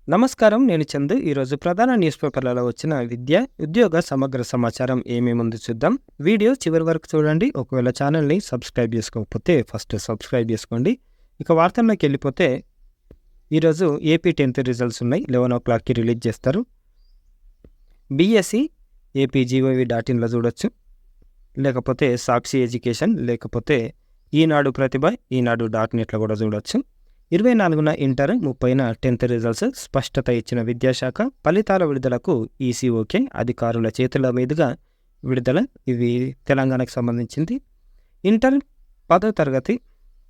నమస్కారం. నేను చందు. ఈరోజు ప్రధాన న్యూస్ పేపర్లలో వచ్చిన విద్య, ఉద్యోగ సమగ్ర సమాచారం ఏమేముందో చూద్దాం. వీడియో చివరి వరకు చూడండి. ఒకవేళ ఛానల్‌ని సబ్స్క్రైబ్ చేసుకోకపోతే ఫస్ట్ సబ్స్క్రైబ్ చేసుకోండి. ఇక వార్తల్లోకి వెళ్ళిపోతే ఈరోజు ఏపీ 10th రిజల్ట్స్ ఉన్నాయి. 11:00కి రిలీజ్ చేస్తారు. బీఎస్సీ ఏపీ జీఓవీ.ఇన్‌లో చూడొచ్చు. లేకపోతే సాక్షి ఎడ్యుకేషన్, లేకపోతే ఈనాడు ప్రతిభ, ఈనాడు.నెట్‌లో కూడా చూడొచ్చు. 24న ఇంటర్, 30న 10th రిజల్ట్స్ స్పష్టత ఇచ్చిన విద్యాశాఖ. ఫలితాల విడుదలకు ఈసీ ఓకే. అధికారుల చేతుల మీదుగా విడుదల. ఇవి తెలంగాణకు సంబంధించింది. ఇంటర్ 10వ తరగతి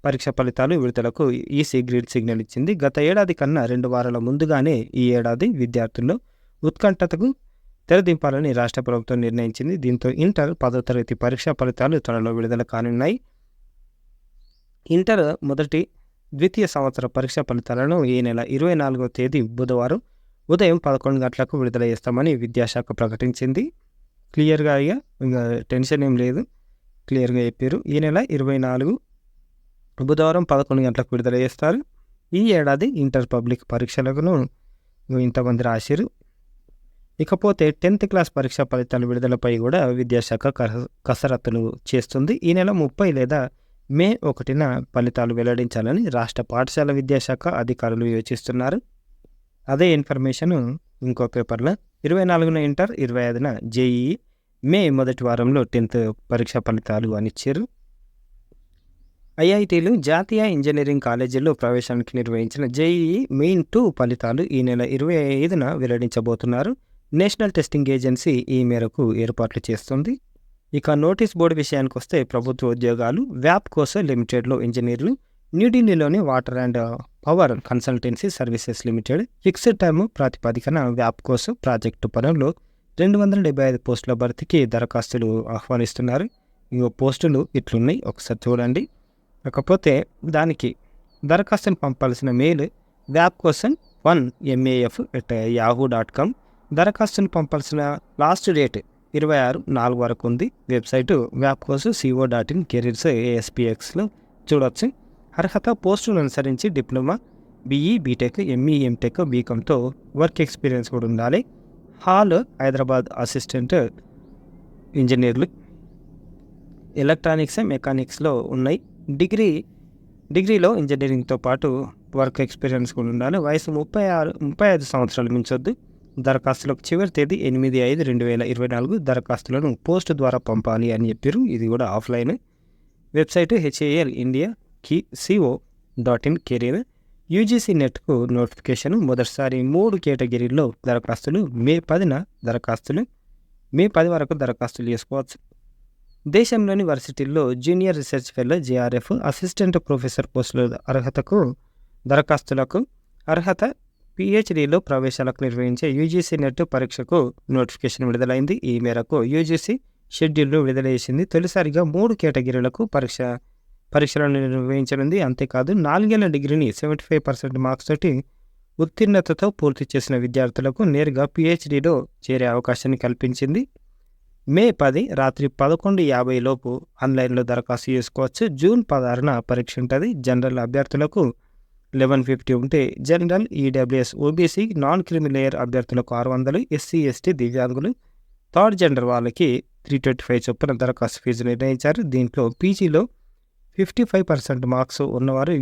పరీక్ష ఫలితాలు విడుదలకు ఈసీ గ్రీన్ సిగ్నల్ ఇచ్చింది. గత ఏడాది కన్నా 2 వారాల ముందుగానే ఈ ఏడాది విద్యార్థుల్లో ఉత్కంఠతకు తెరదింపాలని రాష్ట్ర ప్రభుత్వం నిర్ణయించింది. దీంతో ఇంటర్ 10వ తరగతి పరీక్షా ఫలితాలు త్వరలో విడుదల కానున్నాయి. ఇంటర్ ద్వితీయ సంవత్సర పరీక్షా ఫలితాలను ఈ నెల 24వ తేదీ బుధవారం ఉదయం 11 గంటలకు విడుదల చేస్తామని విద్యాశాఖ ప్రకటించింది. క్లియర్గా ఇక టెన్షన్ ఏం లేదు, క్లియర్గా చెప్పారు. ఈ నెల 24 బుధవారం 11 గంటలకు విడుదల చేస్తారు. ఈ ఏడాది ఇంటర్ పబ్లిక్ పరీక్షలను ఇంతమంది రాశారు. ఇకపోతే 10th క్లాస్ పరీక్షా ఫలితాల విడుదలపై కూడా విద్యాశాఖ కసరత్తులు చేస్తుంది. ఈ నెల 30 లేదా మే 1న ఫలితాలు వెల్లడించాలని రాష్ట్ర పాఠశాల విద్యాశాఖ అధికారులు యోచిస్తున్నారు. అదే ఇన్ఫర్మేషన్ ఇంకో పేపర్లో 24న ఇంటర్, 25న జేఈఈ, మే మొదటి వారంలో 10th పరీక్షా ఫలితాలు అని ఇచ్చారు. ఐఐటీలు, జాతీయ ఇంజనీరింగ్ కాలేజీల్లో ప్రవేశానికి నిర్వహించిన జేఈఈ మెయిన్ 2 ఫలితాలు ఈ నెల 25న వెల్లడించబోతున్నారు. నేషనల్ టెస్టింగ్ ఏజెన్సీ ఈ మేరకు ఏర్పాట్లు చేస్తుంది. ఇక నోటీస్ బోర్డు విషయానికి వస్తే ప్రభుత్వ ఉద్యోగాలు, వ్యాప్కోస్ లిమిటెడ్లో ఇంజనీర్లు, న్యూఢిల్లీలోని water and power consultancy services limited fixed time ప్రాతిపదికన వ్యాప్కోస్ ప్రాజెక్టు పనుల్లో 275 పోస్టుల భర్తీకి దరఖాస్తులు ఆహ్వానిస్తున్నారు. ఈ పోస్టులు ఇట్లున్నాయి, ఒకసారి చూడండి. కాకపోతే దానికి దరఖాస్తును పంపాల్సిన మెయిల్ vyapkosan1maf@yahoo.com. దరఖాస్తును పంపాల్సిన లాస్ట్ డేట్ 26/4 వరకు ఉంది. వెబ్సైటు vyapkos.co.in కెరీర్స్ ASPXలో చూడవచ్చు. అర్హత పోస్టులను అనుసరించి diploma, BE, BTech, ME, MTech, బీకామ్తో వర్క్ ఎక్స్పీరియన్స్ కూడా ఉండాలి. హాల్ హైదరాబాద్ అసిస్టెంట్ ఇంజనీర్లు, ఎలక్ట్రానిక్స్, మెకానిక్స్లో ఉన్నాయి. డిగ్రీలో ఇంజనీరింగ్తో పాటు వర్క్ ఎక్స్పీరియన్స్ కూడా ఉండాలి. వయసు 35 సంవత్సరాలు మించొద్దు. దరఖాస్తులకు చివరి తేదీ 8/5/2024. దరఖాస్తులను పోస్ట్ ద్వారా పంపాలి అని చెప్పారు. ఇది కూడా offline. Website HALindia.co.in career. UGC నెట్కు నోటిఫికేషన్. మొదటిసారి 3 కేటగిరీల్లో దరఖాస్తులు. మే 10 వరకు దరఖాస్తులు చేసుకోవచ్చు. దేశంలోని వర్సిటీల్లో junior research fellow, JRF, assistant professor పోస్టుల దరఖాస్తులకు అర్హత. PhDలో ప్రవేశాలకు నిర్వహించే యూజీసీ నెట్ పరీక్షకు నోటిఫికేషన్ విడుదలైంది. ఈ మేరకు యూజీసీ షెడ్యూల్ను విడుదల చేసింది. తొలిసారిగా 3 కేటగిరీలకు పరీక్షలను నిర్వహించనుంది. అంతేకాదు 4 ఏళ్ల డిగ్రీని 75% మార్క్స్ తోటి ఉత్తీర్ణతతో పూర్తి చేసిన విద్యార్థులకు నేరుగా PhDలో చేరే అవకాశాన్ని కల్పించింది. మే 10 రాత్రి 11:50 లోపు ఆన్లైన్లో దరఖాస్తు చేసుకోవచ్చు. జూన్ 16న పరీక్ష ఉంటుంది. జనరల్ అభ్యర్థులకు 1150 ఉంటే జనరల్, ఈడబ్ల్యూఎస్, ఓబీసీ, నాన్ క్రిమి లేయర్ అభ్యర్థులకు 600, SC, ST, దివ్యాంగులు, థర్డ్ జెండర్ వాళ్ళకి 325 చొప్పున దరఖాస్తు ఫీజు నిర్ణయించారు. దీంట్లో పీజీలో 55% మార్క్స్ ఉన్నవారు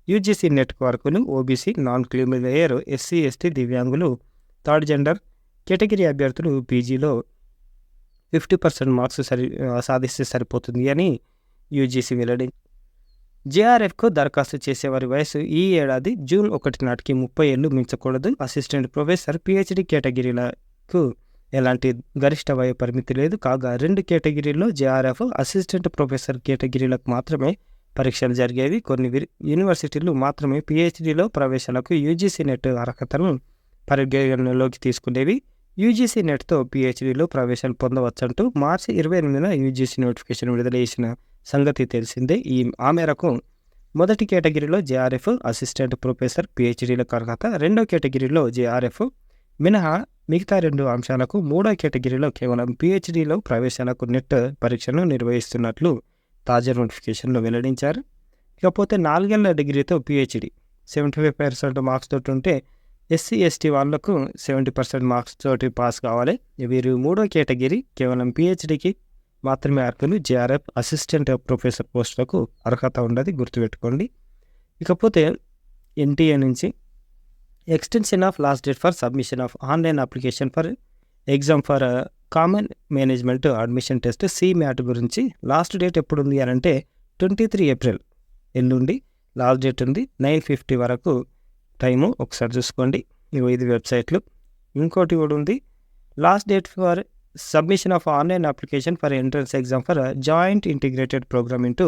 యూజీసీ నెట్ వరకును, ఓబీసీ, నాన్ క్రిమి లేయర్, SC, ST, దివ్యాంగులు, థర్డ్ జెండర్ కేటగిరీ అభ్యర్థులు పీజీలో 50% మార్క్స్ సాధిస్తే సరిపోతుంది అని యూజీసీ వెల్లడించింది. JRFకు దరఖాస్తు చేసేవారి వయసు ఈ ఏడాది జూన్ 1 నాటికి 30 ఏళ్లు మించకూడదు. అసిస్టెంట్ ప్రొఫెసర్, PhD కేటగిరీలకు ఎలాంటి గరిష్ట వయ పరిమితి లేదు. కాగా 2 కేటగిరీల్లో JRF, అసిస్టెంట్ ప్రొఫెసర్ కేటగిరీలకు మాత్రమే పరీక్షలు జరిగేవి. కొన్ని యూనివర్సిటీలు మాత్రమే PhDలో ప్రవేశాలకు యూజీసీ నెట్ అర్హతను పరిగణనలోకి తీసుకునేవి. యూజీసీ నెట్తో PhDలో ప్రవేశాలు పొందవచ్చంటూ మార్చి 28న యూజీసీ నోటిఫికేషన్ విడుదల చేసిన సంగతి తెలిసిందే. ఆ మేరకు మొదటి కేటగిరీలో JRF, అసిస్టెంట్ ప్రొఫెసర్, PhDలకు అర్హత. 2వ కేటగిరీలో JRF మినహా మిగతా 2 అంశాలకు, 3వ కేటగిరీలో కేవలం PhDలో ప్రవేశాలకు నెట్ పరీక్షను నిర్వహిస్తున్నట్లు తాజా నోటిఫికేషన్లో వెల్లడించారు. ఇకపోతే 4 ఏళ్ల డిగ్రీతో PhD 75% మార్క్స్ తోటి ఉంటే ఎస్సీ ఎస్టీ వాళ్ళకు 70% మార్క్స్ తోటి పాస్ కావాలి. వీరు 3వ కేటగిరీ కేవలం పిహెచ్డికి మాత్రమే అర్హులు. జేఆర్ఎఫ్ అసిస్టెంట్ ప్రొఫెసర్ పోస్టులకు అర్హత ఉండదు, గుర్తుపెట్టుకోండి. ఇకపోతే ఎన్టీఏ నుంచి extension of last date for submission of online application for exam for common management admission test CMAT గురించి లాస్ట్ డేట్ ఎప్పుడు ఉంది అని అంటే 23 ఏప్రిల్ ఎల్లుండి లాస్ట్ డేట్ ఉంది. 9:50 వరకు టైము ఒకసారి చూసుకోండి. ఇది వెబ్సైట్లు. ఇంకోటి కూడా ఉంది, last date for submission of online application for entrance exam for joint integrated programme into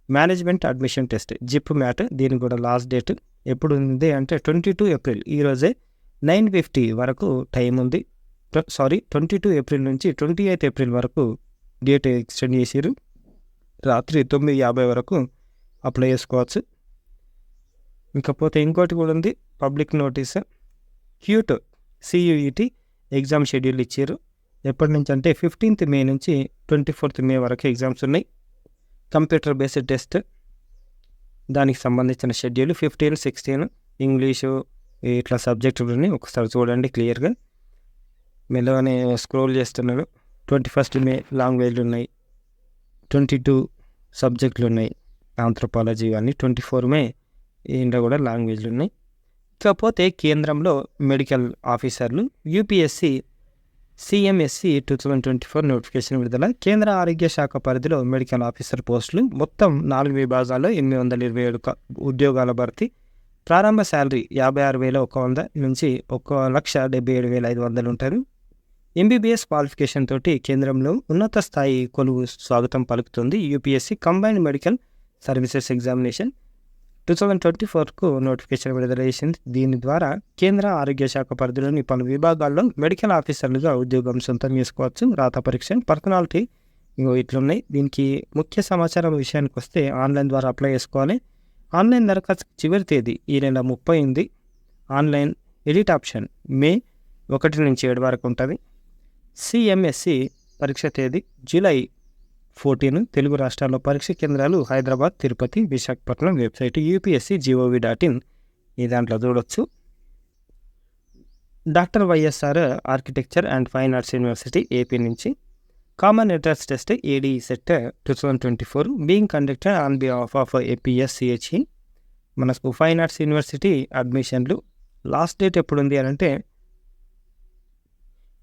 management admission test JIPMAT. దీనికి కూడా లాస్ట్ డేట్ ఎప్పుడు ఉంది అంటే 22 ఏప్రిల్, ఈరోజే 9:50 వరకు టైం ఉంది. 22 ఏప్రిల్ నుంచి 28 ఏప్రిల్ వరకు డేట్ ఎక్స్టెండ్ చేసారు. రాత్రి 9:50 వరకు అప్లై చేసుకోవచ్చు. ఇకపోతే ఇంకోటి కూడా ఉంది, public notice. CUET exam schedule ఇచ్చారు. ఎప్పటి నుంచి అంటే 15th మే నుంచి 24th మే వరకు ఎగ్జామ్స్ ఉన్నాయి. కంప్యూటర్ బేస్డ్ టెస్ట్, దానికి సంబంధించిన షెడ్యూల్ 15, 16 ఇంగ్లీషు ఇట్లా సబ్జెక్టులని ఒకసారి చూడండి క్లియర్గా. మెల్లగానే స్క్రోల్ చేస్తున్నాను. 21st మే లాంగ్వేజ్లు ఉన్నాయి, 22 సబ్జెక్టులు ఉన్నాయి, ఆంథ్రోపాలజీ ఇవన్నీ. 24 మే ఇంట్లో కూడా లాంగ్వేజ్లు ఉన్నాయి. ఇకపోతే కేంద్రంలో మెడికల్ ఆఫీసర్లు UPSC CMSC 2024 నోటిఫికేషన్ విడుదల. కేంద్ర ఆరోగ్య శాఖ పరిధిలో మెడికల్ ఆఫీసర్ పోస్టులు మొత్తం 4 విభాగాల్లో 827 ఉద్యోగాల భర్తీ. ప్రారంభ శాలరీ 56,100 నుంచి 1,77,500 ఉంటారు. MBBS క్వాలిఫికేషన్ తోటి కేంద్రంలో ఉన్నత స్థాయి కొలువు స్వాగతం పలుకుతుంది. UPSC combined medical services examination 2024కు నోటిఫికేషన్ విడుదల చేసింది. దీని ద్వారా కేంద్ర ఆరోగ్య శాఖ పరిధిలోని పలు విభాగాల్లో మెడికల్ ఆఫీసర్లుగా ఉద్యోగం సొంతం చేసుకోవచ్చు. రాత పరీక్ష, పర్సనాలిటీ ఇట్లున్నాయి. దీనికి ముఖ్య సమాచారం విషయానికి వస్తే ఆన్లైన్ ద్వారా అప్లై చేసుకోవాలి. ఆన్లైన్ దరఖాస్తు చివరి తేదీ ఈ నెల 30 ఉంది. ఆన్లైన్ ఎడిట్ ఆప్షన్ మే 1 నుంచి 7 వరకు ఉంటుంది. CMSC పరీక్ష తేదీ జూలై 14. తెలుగు రాష్ట్రాల్లో పరీక్ష కేంద్రాలు హైదరాబాద్, తిరుపతి, విశాఖపట్నం. Website upsc.gov.in. ఈ దాంట్లో చూడొచ్చు. Doctor YSR architecture and fine arts university AP నుంచి common entrance test AD set 2024 being conducted on behalf of APSCHE. మనకు ఫైన్ ఆర్ట్స్ యూనివర్సిటీ అడ్మిషన్లు లాస్ట్ డేట్ ఎప్పుడు ఉంది అని అంటే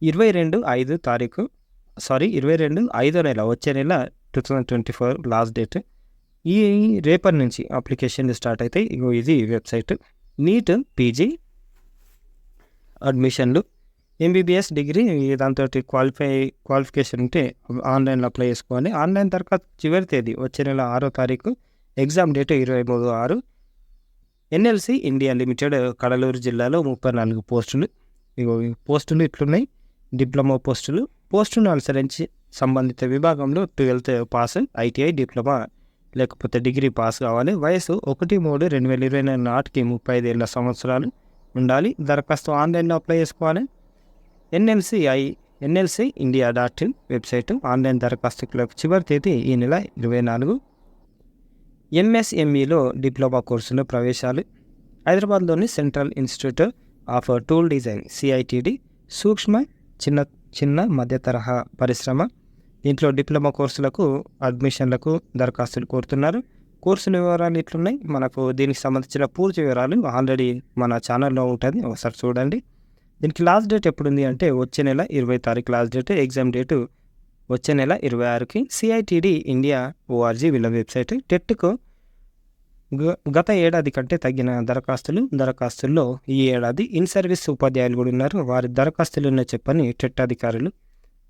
22/5 నెల, వచ్చే నెల 2024 లాస్ట్ డేట్. ఈ రేపటి నుంచి అప్లికేషన్లు స్టార్ట్ అవుతాయి. ఇది వెబ్సైట్. నీట్ PG అడ్మిషన్లు MBBS డిగ్రీ దాంతో క్వాలిఫికేషన్ ఉంటే ఆన్లైన్లో అప్లై చేసుకోవాలి. ఆన్లైన్ దరఖాస్తు చివరి తేదీ వచ్చే నెల 6వ తారీఖు. Exam date 23/6. NLC India limited Cuddalore జిల్లాలో 34 పోస్టులు. పోస్టులు ఇట్లున్నాయి. డిప్లొమా పోస్టును అనుసరించి సంబంధిత విభాగంలో 12th పాస్, ITI, డిప్లొమా లేకపోతే డిగ్రీ పాస్ కావాలి. వయసు 1/3/2024 నాటికి 35 సంవత్సరాలు ఉండాలి. దరఖాస్తు ఆన్లైన్లో అప్లై చేసుకోవాలి. NLC India.in website. ఆన్లైన్ దరఖాస్తులకు చివరి తేదీ ఈ నెల 24. MSMEలో డిప్లొమా కోర్సులో ప్రవేశాలు. హైదరాబాద్లోని central institute of tool design CITD సూక్ష్మ చిన్న మధ్య తరహా పరిశ్రమ. దీంట్లో డిప్లొమా కోర్సులకు అడ్మిషన్లకు దరఖాస్తులు కోరుతున్నారు. కోర్సుల వివరాలు ఇట్లున్నాయి. మనకు దీనికి సంబంధించిన పూర్తి వివరాలు ఆల్రెడీ మన ఛానల్లో ఉంటుంది, ఒకసారి చూడండి. దీనికి లాస్ట్ డేట్ ఎప్పుడు ఉంది అంటే వచ్చే నెల 20 తారీఖు లాస్ట్ డేట్. ఎగ్జామ్ డేటు వచ్చే నెల 26కి. CITD India org వీళ్ళ వెబ్సైట్. టెట్కు గత ఏడాది కంటే తగ్గిన దరఖాస్తుల్లో ఈ ఏడాది ఇన్ సర్వీస్ ఉపాధ్యాయులు కూడా ఉన్నారు. వారి దరఖాస్తులు ఉన్న చెప్పని టెట్ అధికారులు.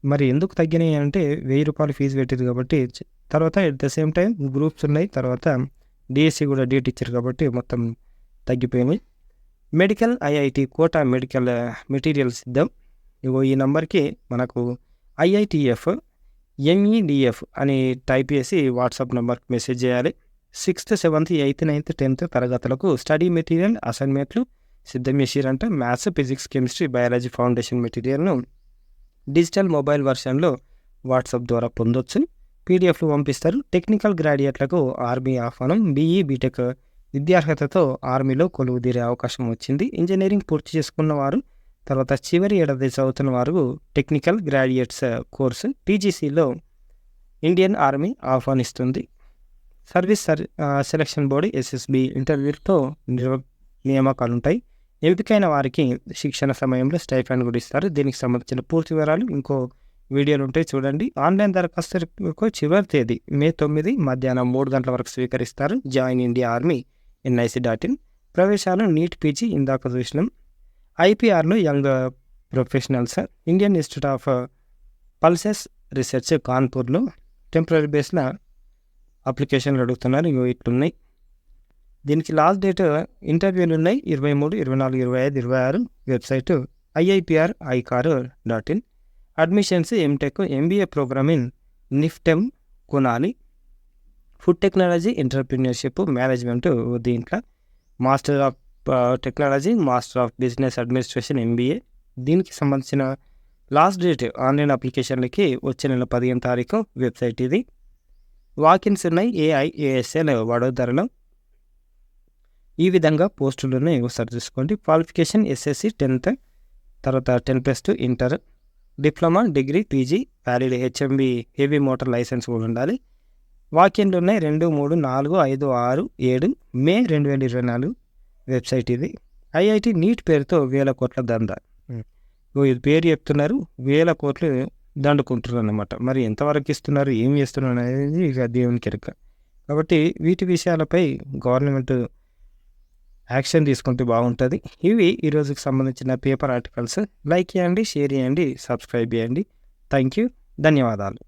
మరి ఎందుకు తగ్గినాయి అంటే 1000 రూపాయలు ఫీజు పెట్టింది కాబట్టి. తర్వాత at the same time groups ఉన్నాయి. తర్వాత DSC కూడా డేట్ ఇచ్చారు కాబట్టి మొత్తం తగ్గిపోయినాయి. Medical IIT Kota medical material సిద్ధం. ఈ నెంబర్కి మనకు IITF MEDF అని టైప్ చేసి వాట్సాప్ నెంబర్కి మెసేజ్ చేయాలి. 6th, 7th, 8th, 9th, 10th తరగతులకు స్టడీ మెటీరియల్ అసైన్మెంట్లు సిద్ధం చేసిరంటే maths, physics, chemistry, biology foundation మెటీరియల్ను డిజిటల్ మొబైల్ వర్షన్లో వాట్సాప్ ద్వారా పొందొచ్చు. PDFలు పంపిస్తారు. టెక్నికల్ గ్రాడ్యుయేట్లకు ఆర్మీ ఆహ్వానం. BE, BTech విద్యార్హతతో ఆర్మీలో కొలువుదీరే అవకాశం వచ్చింది. ఇంజనీరింగ్ పూర్తి చేసుకున్న వారు, తర్వాత చివరి ఏడాది చదువుతున్న వారు టెక్నికల్ గ్రాడ్యుయేట్స్ కోర్సు టీజీసీలో ఇండియన్ ఆర్మీ ఆహ్వానిస్తుంది. సెలక్షన్ బోర్డు ఎస్ఎస్బి ఇంటర్వ్యూతో నియామకాలు ఉంటాయి. ఎంపికైన వారికి శిక్షణ సమయంలో స్టైఫండ్ కూడా ఇస్తారు. దీనికి సంబంధించిన పూర్తి వివరాలు ఇంకో వీడియోలు ఉంటాయి, చూడండి. ఆన్లైన్ దరఖాస్తుకు చివరి తేదీ May 9 మధ్యాహ్నం 3 గంటల వరకు స్వీకరిస్తారు. Join India army NIC.in. ప్రవేశాలు నీట్ పీజీ ఇందాక చూసినాం. ఐపీఆర్లో young professionals, Indian institute of pulses research కాన్పూర్లో టెంపరీ బేస్లో అప్లికేషన్లు అడుగుతున్నారు. ఇవి ఇట్లున్నాయి. దీనికి లాస్ట్ డేట్ ఇంటర్వ్యూలు ఉన్నాయి 23, 24, 25, 26. Website IIPR-ICAR.in. Admissions MTech, MBA programme in NIFTEM కొనాలి. ఫుడ్ టెక్నాలజీ, ఎంటర్ప్రీనర్షిప్, మేనేజ్మెంట్ దీంట్లో master of technology, master of business administration MBA. దీనికి సంబంధించిన లాస్ట్ డేట్ ఆన్లైన్ అప్లికేషన్లకి వచ్చే నెల 15వ తారీఖు. వెబ్సైట్ ఇది. వాకిన్స్ ఉన్నాయి AIASL వడోదరలో. ఈ విధంగా పోస్టులు ఉన్నాయి, ఒకసారి చూసుకోండి. క్వాలిఫికేషన్ SSC 10th, తర్వాత 10+2 inter, diploma, degree, PG, valid HMB heavy motor licence కూడా ఉండాలి. వాకిన్లు ఉన్నాయి 2, 3, 4, 5, 6, 7 May 2024. వెబ్సైట్ ఇది. IIT నీట్ పేరుతో 1000 కోట్ల దందా. ఇది పేరు చెప్తున్నారు, 1000 కోట్లు దండుకుంటున్నారు అన్నమాట. మరి ఎంతవరకు ఇస్తున్నారు, ఏం చేస్తున్నారు అనేది ఇక దేవునికి ఎరుక. కాబట్టి వీటి విషయాలపై గవర్నమెంట్ యాక్షన్ తీసుకుంటే బాగుంటుంది. ఇవి ఈరోజుకి సంబంధించిన పేపర్ ఆర్టికల్స్. లైక్ చేయండి, షేర్ చేయండి, సబ్స్క్రైబ్ చేయండి. థ్యాంక్ యూ, ధన్యవాదాలు.